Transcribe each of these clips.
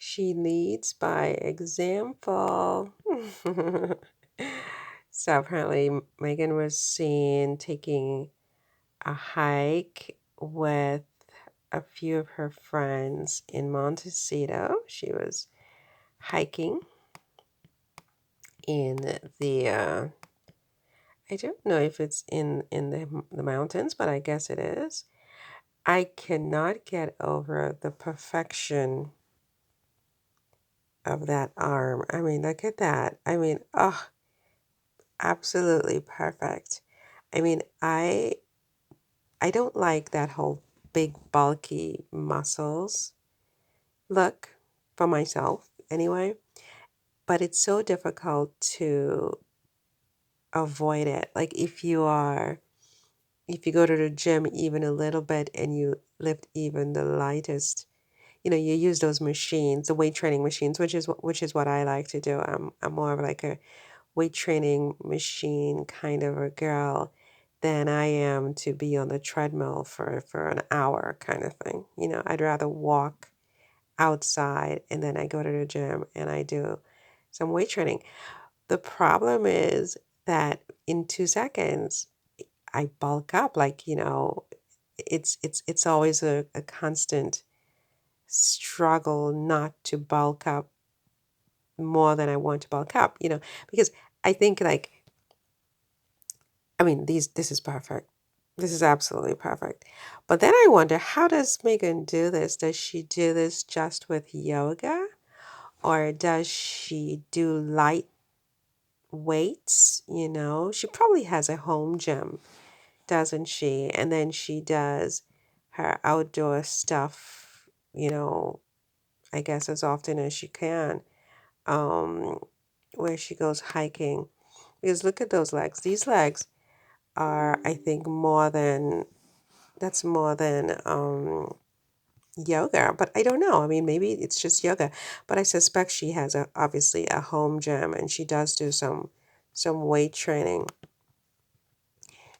She leads by example. So apparently, Megan was seen taking a hike with a few of her friends in Montecito. She was hiking in the I don't know if it's in the mountains, but I guess it is. I cannot get over the perfection of that arm. I mean, look at that. I mean, oh, absolutely perfect. I mean, I don't like that whole big bulky muscles look for myself anyway, but it's so difficult to avoid it. Like if you go to the gym even a little bit and you lift even the lightest, you use those machines, the weight training machines, which is what I like to do. I'm more of like a weight training machine kind of a girl than I am to be on the treadmill for an hour kind of thing. I'd rather walk outside and then I go to the gym and I do some weight training. The problem is that in 2 seconds I bulk up. Like, it's always a constant struggle not to bulk up more than I want to bulk up, because I think like, I mean, this is perfect. This is absolutely perfect. But then I wonder, how does Megan do this? Does she do this just with yoga? Or does she do light weights? She probably has a home gym, doesn't she? And then she does her outdoor stuff, I guess as often as she can, um, where she goes hiking. Because look at those legs. These legs are, I think, that's more than yoga. But I don't know. I mean, maybe it's just yoga. But I suspect she has obviously a home gym and she does do some weight training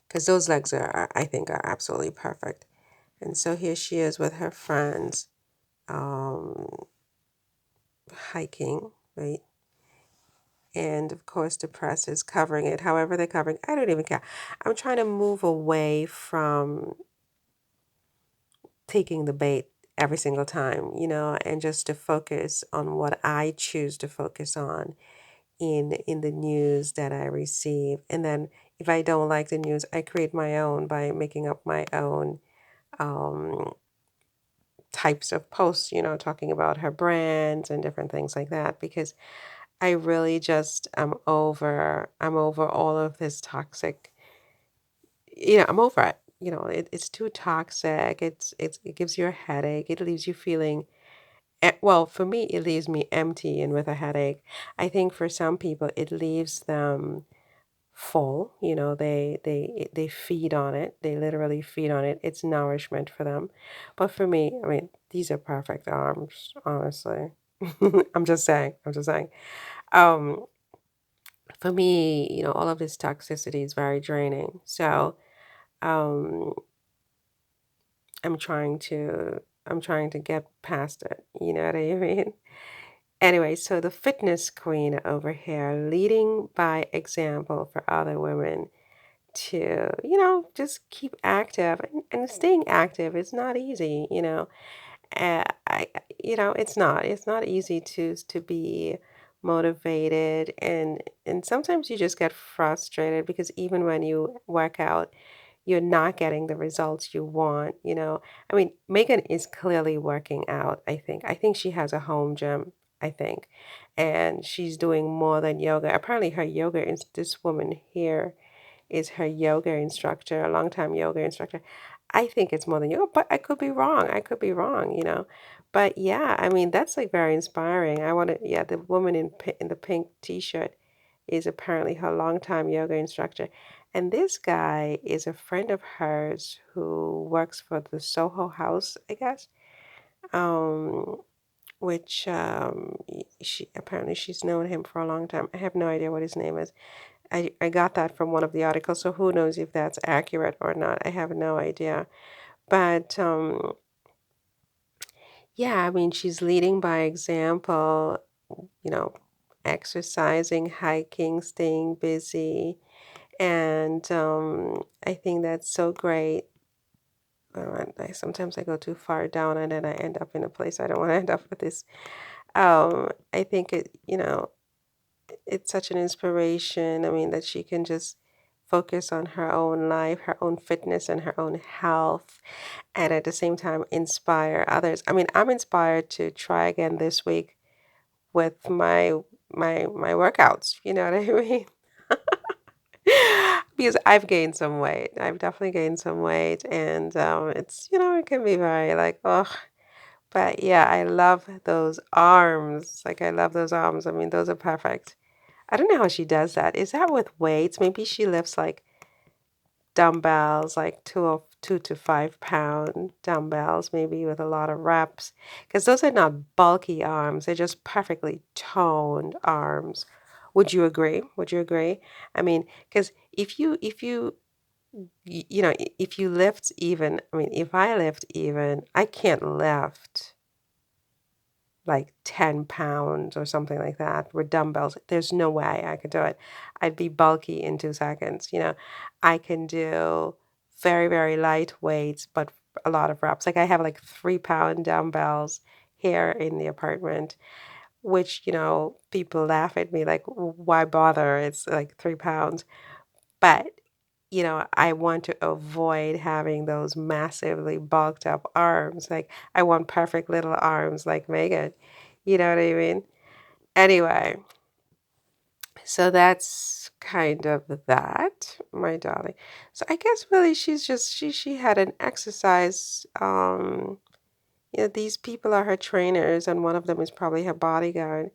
because those legs I think, are absolutely perfect. And so here she is with her friends, um, hiking, right? And of course, the press is covering it. However, they're covering, I don't even care. I'm trying to move away from taking the bait every single time, and just to focus on what I choose to focus on in the news that I receive. And then if I don't like the news, I create my own by making up my own um, types of posts, talking about her brands and different things like that, because I really just I'm over all of this toxic. I'm over it. It's too toxic. It gives you a headache. It leaves you feeling, well, for me, it leaves me empty and with a headache. I think for some people, it leaves them full. They feed on it. They literally feed on it. It's nourishment for them. But for me, I mean, these are perfect arms, honestly. I'm just saying. I'm just saying. Um, for me, all of this toxicity is very draining. So, um, I'm trying to get past it. You know what I mean? Anyway, so the fitness queen over here, leading by example for other women to, just keep active, and staying active is not easy, it's not easy to be motivated, and sometimes you just get frustrated because even when you work out, you're not getting the results you want, I mean, Megan is clearly working out, I think. I think she has a home gym, I think. And she's doing more than yoga. Apparently her yoga is this woman here is her yoga instructor, a longtime yoga instructor. I think it's more than yoga, but I could be wrong. I could be wrong, But yeah, I mean, that's like very inspiring. Yeah, the woman in the pink t-shirt is apparently her longtime yoga instructor. And this guy is a friend of hers who works for the Soho House, I guess. Um, which she's known him for a long time. I have no idea what his name is. I got that from one of the articles, so who knows if that's accurate or not. I have no idea. But Yeah, I mean, she's leading by example, you know, exercising, hiking, staying busy. And I think that's so great. Sometimes I go too far down and then I end up in a place I don't want to end up with this. I think it's such an inspiration. I mean, that she can just focus on her own life, her own fitness, and her own health, and at the same time inspire others. I mean, I'm inspired to try again this week with my workouts. You know what I mean? Because I've gained some weight. I've definitely gained some weight, and it's it can be very like oh, but yeah, I love those arms. Like I love those arms. I mean, those are perfect. I don't know how she does that. Is that with weights? Maybe she lifts like dumbbells, like 2 to 5 pound dumbbells, maybe with a lot of reps, because those are not bulky arms. They're just perfectly toned arms. Would you agree? Would you agree? I mean, because if you lift even, I mean, if I lift even, I can't lift like 10 pounds or something like that with dumbbells. There's no way I could do it. I'd be bulky in 2 seconds. I can do very, very light weights, but a lot of reps. Like I have like 3 pound dumbbells here in the apartment, which, people laugh at me like, why bother? It's like 3 pounds. But I want to avoid having those massively bulked up arms. Like, I want perfect little arms like Meghan. You know what I mean? Anyway, so that's kind of that, my darling. So I guess really she's just she had an exercise. These people are her trainers, and one of them is probably her bodyguard.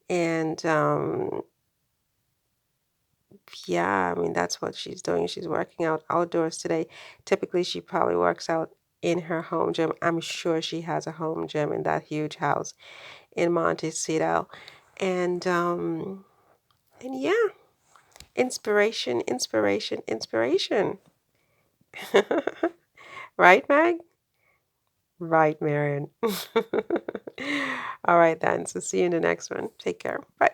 And yeah, I mean, that's what she's doing. She's working out outdoors today. Typically, she probably works out in her home gym. I'm sure she has a home gym in that huge house in Montecito. And yeah, inspiration, inspiration, inspiration. Right, Meg? Right, Marion. All right then. So see you in the next one. Take care. Bye.